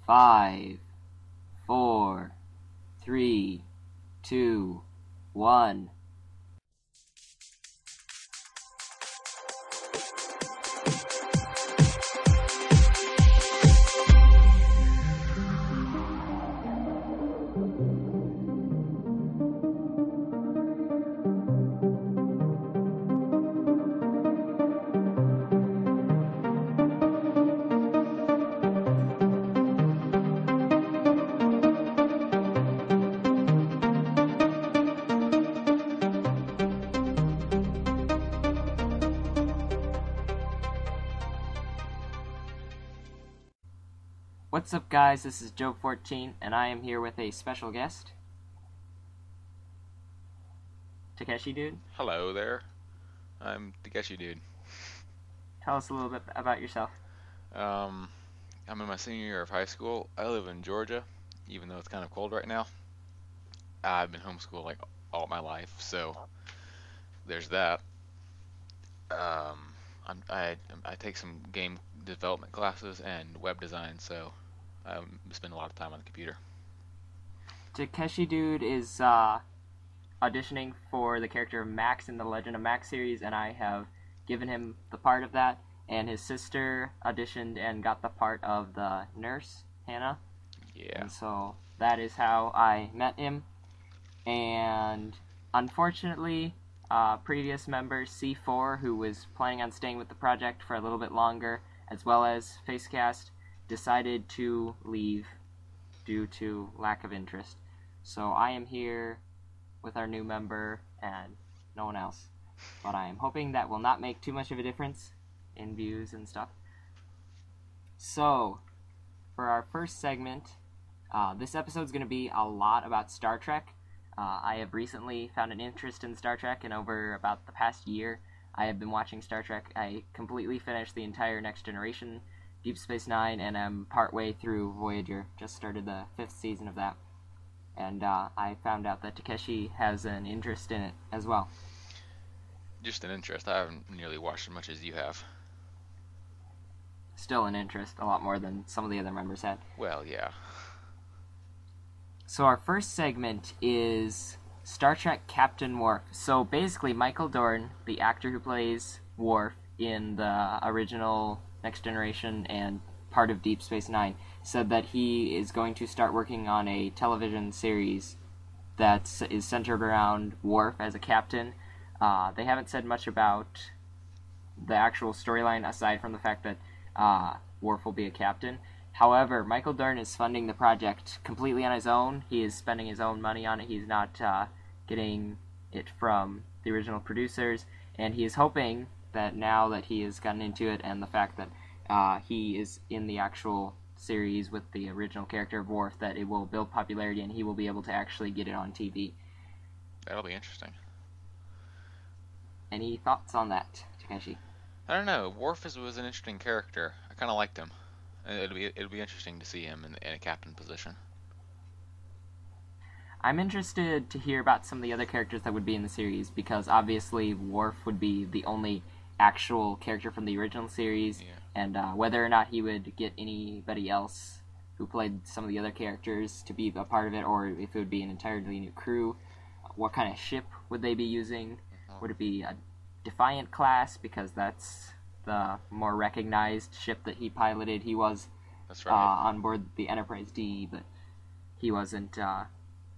5, 4, 3, 2, 1. What's up, guys? This is Joev14, and I am here with a special guest, Takeshidude. Hello there. I'm Takeshidude. Tell us a little bit about yourself. I'm in my senior year of high school. I live in Georgia, even though it's kind of cold right now. I've been homeschooled like all my life, so there's that. I take some game development classes and web design, so I spend a lot of time on the computer. Takeshidude is auditioning for the character of Max in the Legend of Max series, and I have given him the part of that. And his sister auditioned and got the part of the nurse, Hannah. Yeah. And so that is how I met him. And unfortunately, previous member C4, who was planning on staying with the project for a little bit longer, as well as Facecast, decided to leave due to lack of interest. So I am here with our new member and no one else. But I am hoping that will not make too much of a difference in views and stuff. So, for our first segment, this episode is going to be a lot about Star Trek. I have recently found an interest in Star Trek, and over about the past year, I have been watching Star Trek. I completely finished the entire Next Generation, Deep Space Nine, and I'm partway through Voyager. Just started the 5th season of that. And I found out that Takeshi has an interest in it as well. Just an interest. I haven't nearly watched as much as you have. Still an interest, a lot more than some of the other members had. Well, yeah. So our first segment is Star Trek Captain Worf. So basically, Michael Dorn, the actor who plays Worf in the original Next Generation and part of Deep Space Nine, said that he is going to start working on a television series that is centered around Worf as a captain. They haven't said much about the actual storyline aside from the fact that Worf will be a captain. However, Michael Dorn is funding the project completely on his own. He is spending his own money on it. He's not getting it from the original producers, and he is hoping that now that he has gotten into it and the fact that he is in the actual series with the original character of Worf, that it will build popularity and he will be able to actually get it on TV. That'll be interesting. Any thoughts on that, Takeshi? I don't know. Worf was an interesting character. I kind of liked him. It'll be interesting to see him in a captain position. I'm interested to hear about some of the other characters that would be in the series, because obviously Worf would be the only actual character from the original series, Yeah. and whether or not he would get anybody else who played some of the other characters to be a part of it, or if it would be an entirely new crew. What kind of ship would they be using? Would it be a Defiant class, because that's the more recognized ship that he piloted? He was That's right. on board the Enterprise D, but he wasn't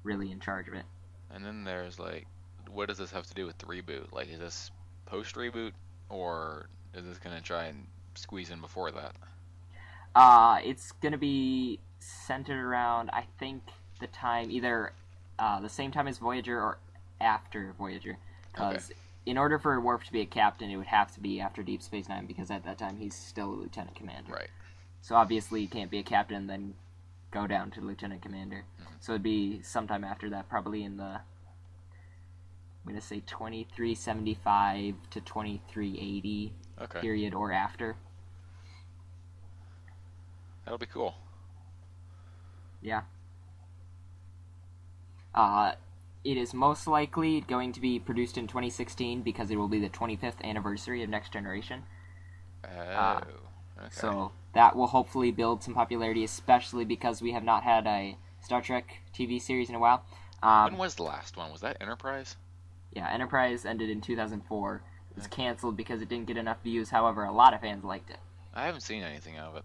really in charge of it. And then there's like, what does this have to do with the reboot? Like, is this post-reboot, or is this going to try and squeeze in before that? It's going to be centered around, I think, the time, either the same time as Voyager or after Voyager. Because in order for Worf to be a captain, it would have to be after Deep Space Nine, because at that time he's still a lieutenant commander. Right. So obviously he can't be a captain and then go down to lieutenant commander. Mm-hmm. So it'd be sometime after that, probably in the, I'm going to say 2375 to 2380 period or after. That'll be cool. Yeah. It is most likely going to be produced in 2016 because it will be the 25th anniversary of Next Generation. Oh, okay. So that will hopefully build some popularity, especially because we have not had a Star Trek TV series in a while. When was the last one? Was that Enterprise? Yeah, Enterprise ended in 2004. It was canceled because it didn't get enough views. However, a lot of fans liked it. I haven't seen anything of it.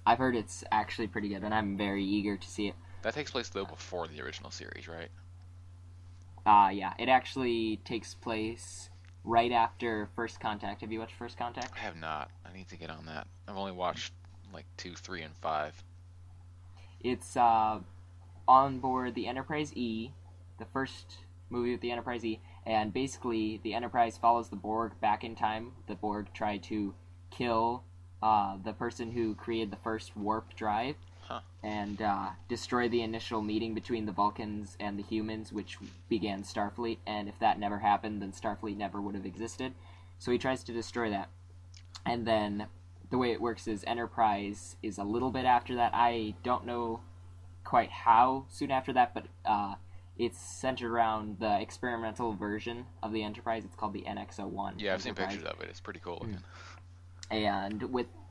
I've heard it's actually pretty good, and I'm very eager to see it. That takes place, though, before the original series, right? Yeah, it actually takes place right after First Contact. Have you watched First Contact? I have not. I need to get on that. I've only watched, like, 2, 3, and 5. It's on board the Enterprise E, the first movie with the Enterprise E, and basically the Enterprise follows the Borg back in time. The Borg tried to kill the person who created the first warp drive, and destroy the initial meeting between the Vulcans and the humans, which began Starfleet, and if that never happened, then Starfleet never would have existed. So he tries to destroy that. And then the way it works is Enterprise is a little bit after that. I don't know quite how soon after that, but it's centered around the experimental version of the Enterprise. It's called the NX-01. Yeah, I've seen Enterprise. pictures of it. It's pretty cool looking. And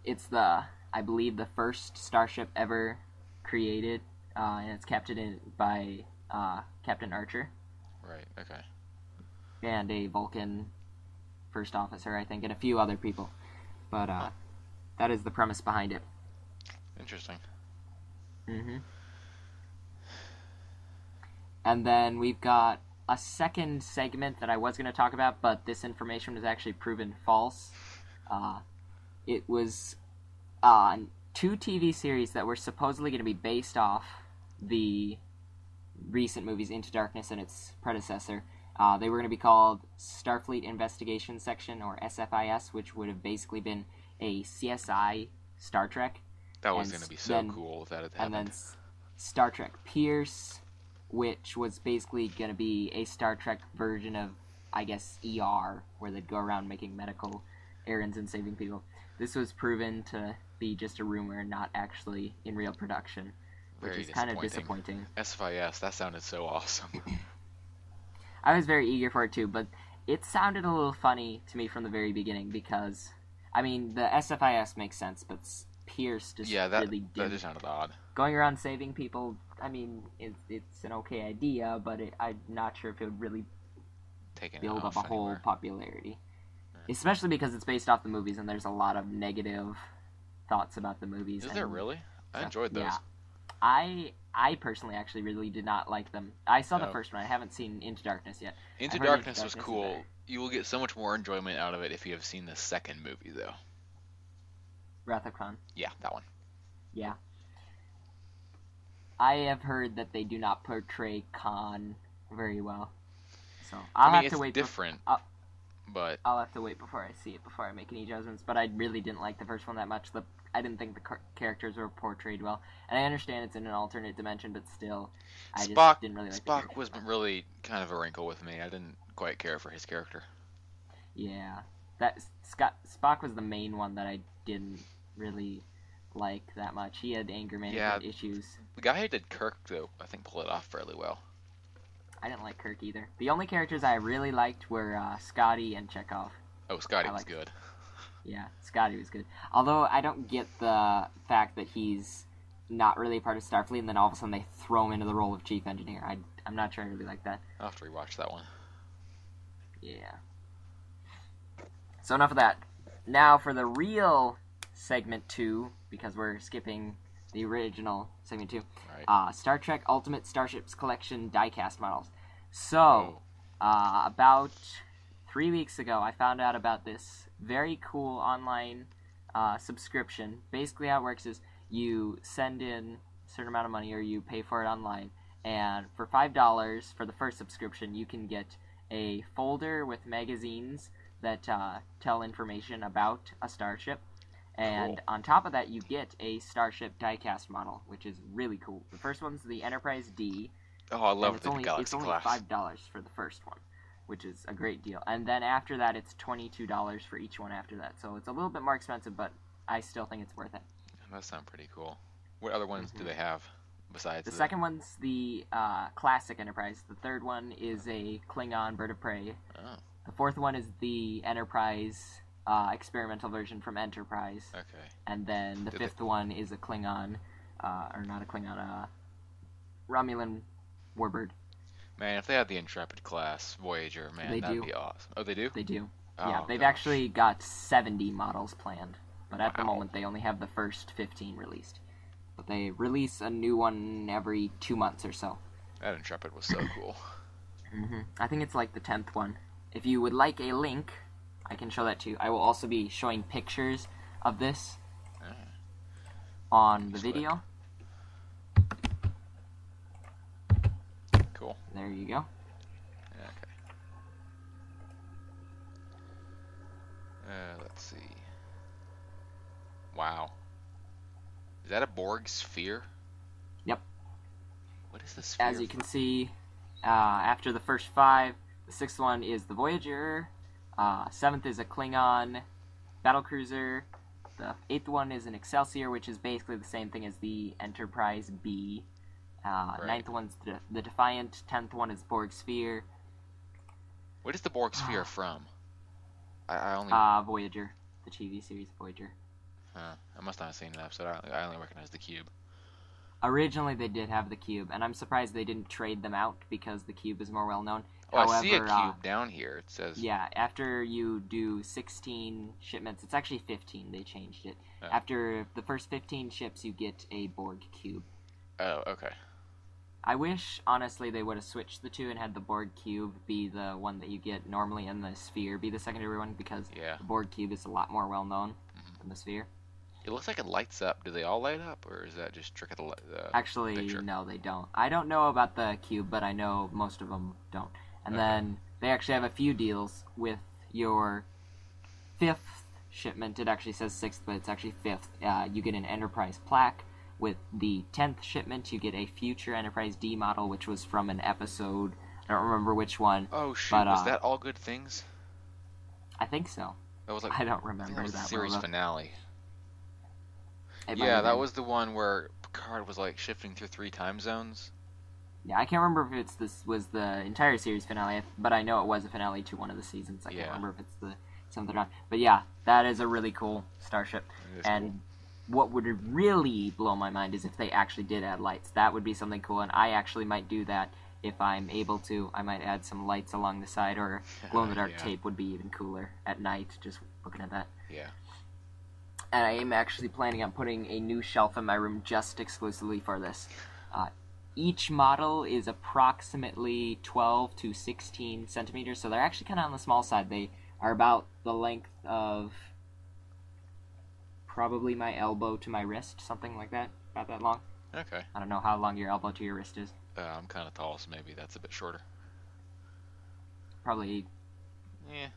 it's I believe the first starship ever created, and it's captained by Captain Archer. Right, okay. And a Vulcan first officer, I think, and a few other people. But that is the premise behind it. Interesting. Mm-hmm. And then we've got a second segment that I was going to talk about, but this information was actually proven false. It was two TV series that were supposedly going to be based off the recent movies Into Darkness and its predecessor. They were going to be called Starfleet Investigation Section, or SFIS, which would have basically been a CSI Star Trek. That was going to be so cool if that had happened. And then Star Trek Pierce, which was basically going to be a Star Trek version of, I guess, ER, where they'd go around making medical errands and saving people. This was proven to be just a rumor and not actually in real production, which is kind of disappointing. SFIS, that sounded so awesome. I was very eager for it too, but it sounded a little funny to me from the very beginning because, I mean, the SFIS makes sense, but Pierce just really didn't. That just sounded odd. Going around saving people, I mean, it's an okay idea, but I'm not sure if it would really build up a whole popularity. Especially because it's based off the movies, and there's a lot of negative thoughts about the movies. Is there really? I enjoyed those. Yeah. I personally actually really did not like them. I saw the first one. I haven't seen Into Darkness yet. Into Darkness was cool. You will get so much more enjoyment out of it if you have seen the second movie, though. Wrath of Khan? Yeah, that one. Yeah. I have heard that they do not portray Khan very well. So I'll have to wait. It's different. But I'll have to wait before I see it before I make any judgments. But I really didn't like the first one that much. I didn't think the characters were portrayed well, and I understand it's in an alternate dimension, but still, I just didn't really like Spock was really kind of a wrinkle with me. I didn't quite care for his character. Yeah, Spock was the main one that I didn't really like that much. He had anger management issues. The guy who did Kirk, though, I think pulled it off fairly well. I didn't like Kirk either. The only characters I really liked were Scotty and Chekhov. Oh, Scotty was good. Yeah, Scotty was good. Although I don't get the fact that he's not really a part of Starfleet, and then all of a sudden they throw him into the role of chief engineer. I'm not sure I really like that. I'll have to rewatch that one. Yeah. So enough of that. Now for the real segment 2, because we're skipping the original segment 2. Right. Star Trek Ultimate Starships Collection diecast models. So, about 3 weeks ago, I found out about this very cool online subscription. Basically how it works is you send in a certain amount of money, or you pay for it online, and for $5 for the first subscription, you can get a folder with magazines that tell information about a starship. And on top of that, you get a Starship diecast model, which is really cool. The first one's the Enterprise D. Oh, I love the Galaxy It's only class. $5 for the first one, which is a great deal. And then after that, it's $22 for each one after that. So it's a little bit more expensive, but I still think it's worth it. That sounds pretty cool. What other ones do they have besides the second one's the Classic Enterprise. The third one is a Klingon Bird of Prey. Oh. The fourth one is the Enterprise experimental version from Enterprise. Okay. And then the fifth one is a Klingon, or not a Klingon, Romulan warbird. Man, if they had the Intrepid class Voyager, man, that'd be awesome. Oh, they do? They do. Oh, yeah, they've gosh. actually got 70 models planned, but at the Wow. moment they only have the first 15 released. But they release a new one every 2 months or so. That Intrepid was so cool. I think it's like the 10th one. If you would like a link, I can show that to you. I will also be showing pictures of this on the video. Cool. There you go. Okay. Let's see. Wow. Is that a Borg sphere? Yep. What is the sphere? As you can see, after the first 5, the 6th one is the Voyager, 7th is a Klingon battlecruiser, the 8th one is an Excelsior, which is basically the same thing as the Enterprise B. Right. 9th one's the Defiant, 10th one is Borg Sphere. What is the Borg sphere from? I only... Voyager, the TV series Voyager. I must not have seen that episode. I only recognize the cube. Originally they did have the cube, and I'm surprised they didn't trade them out because the cube is more well known. Oh, However, I see a cube down here. It says... Yeah, after you do 16 shipments, it's actually 15, they changed it. Oh. After the first 15 ships, you get a Borg cube. Oh, okay. I wish, honestly, they would have switched the two and had the Borg cube be the one that you get normally and the sphere be the secondary one, because Yeah. the Borg cube is a lot more well known than the sphere. It looks like it lights up. Do they all light up, or is that just trick of the Actually, picture? no, they don't. I don't know about the cube, but I know most of them don't. And Okay. then they actually have a few deals with your 5th shipment. It actually says 6th, but it's actually 5th. You get an Enterprise plaque. With the 10th shipment, you get a future Enterprise D model, which was from an episode. I don't remember which one. Oh, shoot. But, was that All Good Things? I think so. That was like... I don't I think remember that was the that series well, finale. It might Yeah, have that been. was the one where Picard was like shifting through 3 time zones. Yeah, I can't remember if this was the entire series finale, but I know it was a finale to one of the seasons. I can't remember if it's the 7th or not. But yeah, that is a really cool starship. It is And what would really blow my mind is if they actually did add lights. That would be something cool, and I actually might do that if I'm able to. I might add some lights along the side, or glow-in-the-dark Yeah. tape would be even cooler at night, just looking at that. Yeah. And I am actually planning on putting a new shelf in my room just exclusively for this. Each model is approximately 12 to 16 centimeters, so they're actually kind of on the small side. They are about the length of probably my elbow to my wrist, something like that, about that long. Okay. I don't know how long your elbow to your wrist is. I'm kind of tall, so maybe that's a bit shorter. Probably, Yeah.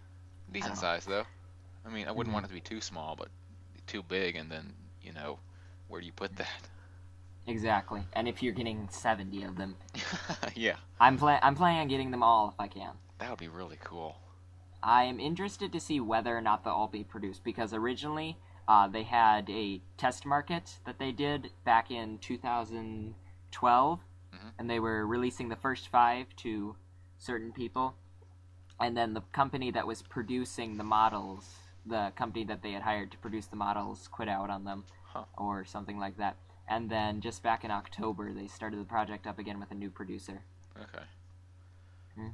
Decent know. size, though. I mean, I wouldn't want it to be too small, but too big, and then, where do you put that? exactly. And if you're getting 70 of them, Yeah. I'm planning on getting them all if I can. That would be really cool. I am interested to see whether or not they'll all be produced, because originally they had a test market that they did back in 2012, and they were releasing the first 5 to certain people, and then the company that was producing the models, the company that they had hired to produce the models, quit out on them, or something like that. And then just back in October, they started the project up again with a new producer. Okay.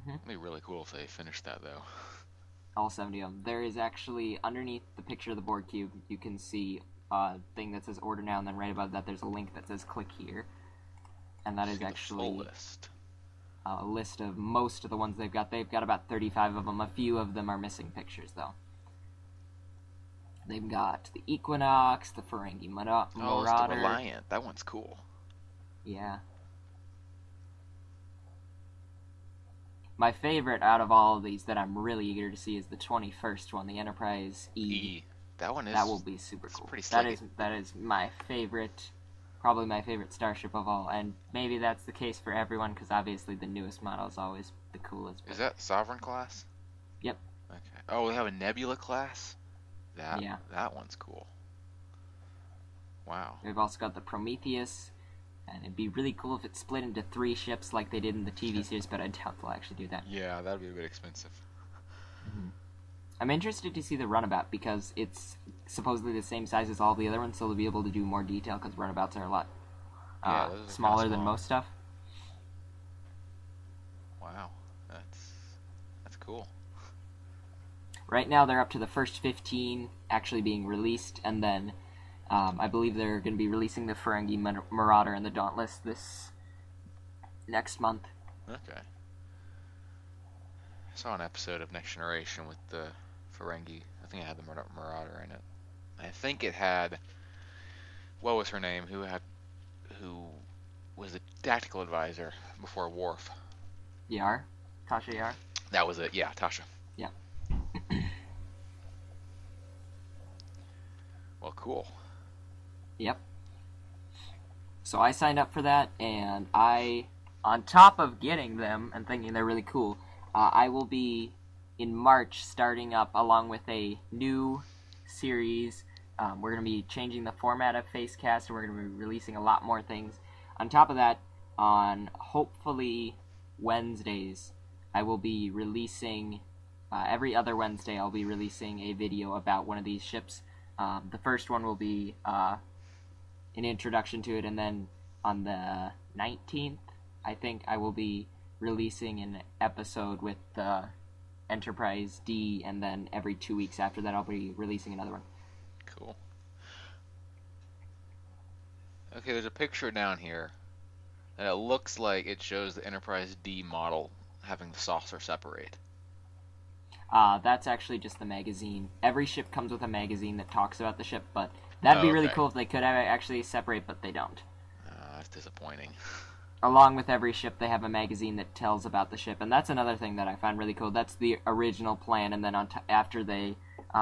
It'd be really cool if they finished that, though. All 70 of them. There is actually, underneath the picture of the Borg cube, you can see a thing that says order now, and then right above that there's a link that says click here. And that is See the actually full list. a list of most of the ones they've got. They've got about 35 of them. A few of them are missing pictures, though. They've got the Equinox, the Ferengi Oh, it's the Marauder. Reliant. That one's cool. Yeah. My favorite out of all of these that I'm really eager to see is the 21st one, the Enterprise E. That one is... That will be super cool. pretty That slick. is my favorite, probably my favorite starship of all, and maybe that's the case for everyone, because obviously the newest model is always the coolest. Is that Sovereign class? Yep. Okay. Oh, we have a Nebula class? Yeah. That one's cool. Wow. We've also got the Prometheus, and it'd be really cool if it split into 3 ships like they did in the TV series, but I doubt they'll actually do that. Yeah, that'd be a bit expensive. I'm interested to see the runabout because it's supposedly the same size as all the other ones, so they'll be able to do more detail because runabouts are a lot those are smaller kinda than small. most stuff. Wow, that's cool. Right now, they're up to the first 15 actually being released, and then I believe they're going to be releasing the Ferengi Marauder and the Dauntless this next month. Okay. I saw an episode of Next Generation with the Ferengi. I think it had the Marauder in it. I think it had, what was her name? Who was the tactical advisor before Worf? Yar? Tasha Yar? That was it. Yeah, Tasha. Yeah. Well, cool. Yep. So I signed up for that, and on top of getting them and thinking they're really cool, I will be in March starting up along with a new series. We're going to be changing the format of Facecast, and we're going to be releasing a lot more things. On top of that, on hopefully Wednesdays, I will be releasing, every other Wednesday, I'll be releasing a video about one of these ships. The first one will be an introduction to it, and then on the 19th, I think I will be releasing an episode with the Enterprise D, and then every 2 weeks after that, I'll be releasing another one. Cool. Okay, there's a picture down here that it looks like it shows the Enterprise D model having the saucer separate. That's actually just the magazine. Every ship comes with a magazine that talks about the ship, but that'd be really cool if they could have it actually separate, but they don't. That's disappointing. Along with every ship, they have a magazine that tells about the ship, and that's another thing that I find really cool. That's the original plan, and then after they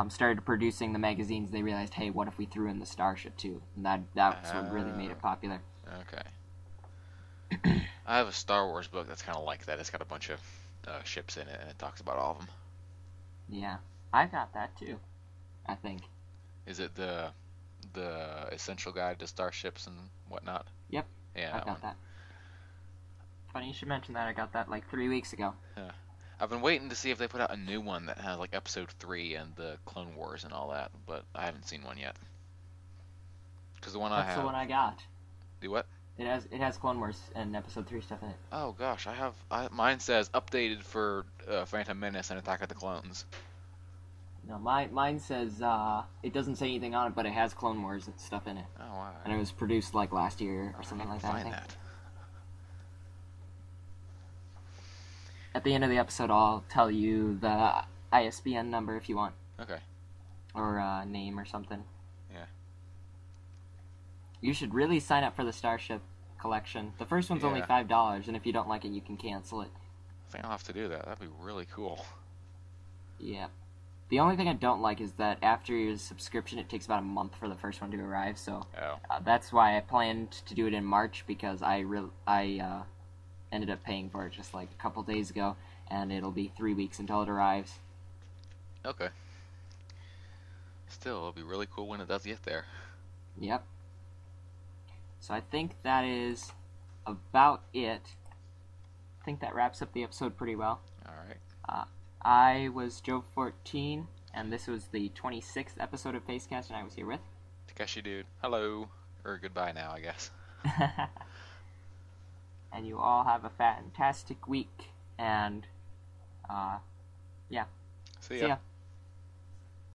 started producing the magazines, they realized, hey, what if we threw in the Starship too? And that's what really made it popular. Okay. I have a Star Wars book that's kind of like that. It's got a bunch of ships in it, and it talks about all of them. Yeah, I got that too, I think. Is it the Essential Guide to Starships and whatnot? Yep, Yeah, I got that. Funny you should mention that. I got that like 3 weeks ago. Yeah. I've been waiting to see if they put out a new one that has like Episode 3 and the Clone Wars and all that, but I haven't seen one yet. Because the one I have... That's the one I got. Do what? It has Clone Wars and Episode 3 stuff in it. Oh gosh, mine says updated for Phantom Menace and Attack of the Clones. No, mine says, it doesn't say anything on it, but it has Clone Wars and stuff in it. Oh wow. And it was produced like last year or something like that, I think. That. At the end of the episode, I'll tell you the ISBN number if you want. Okay. Or name or something. Yeah. You should really sign up for the Starship collection. The first one's only $5, and if you don't like it, you can cancel it. I think I'll have to do that. That'd be really cool. Yeah. The only thing I don't like is that after your subscription, it takes about a month for the first one to arrive, so that's why I planned to do it in March, because I ended up paying for it just like a couple days ago, and it'll be 3 weeks until it arrives. Okay. Still, it'll be really cool when it does get there. Yep. So I think that is about it. I think that wraps up the episode pretty well. Alright. I was Joev14, and this was the 26th episode of Facecast, and I was here with... Takeshidude. Hello. Or goodbye now, I guess. And you all have a fantastic week, and, yeah. See ya. See ya.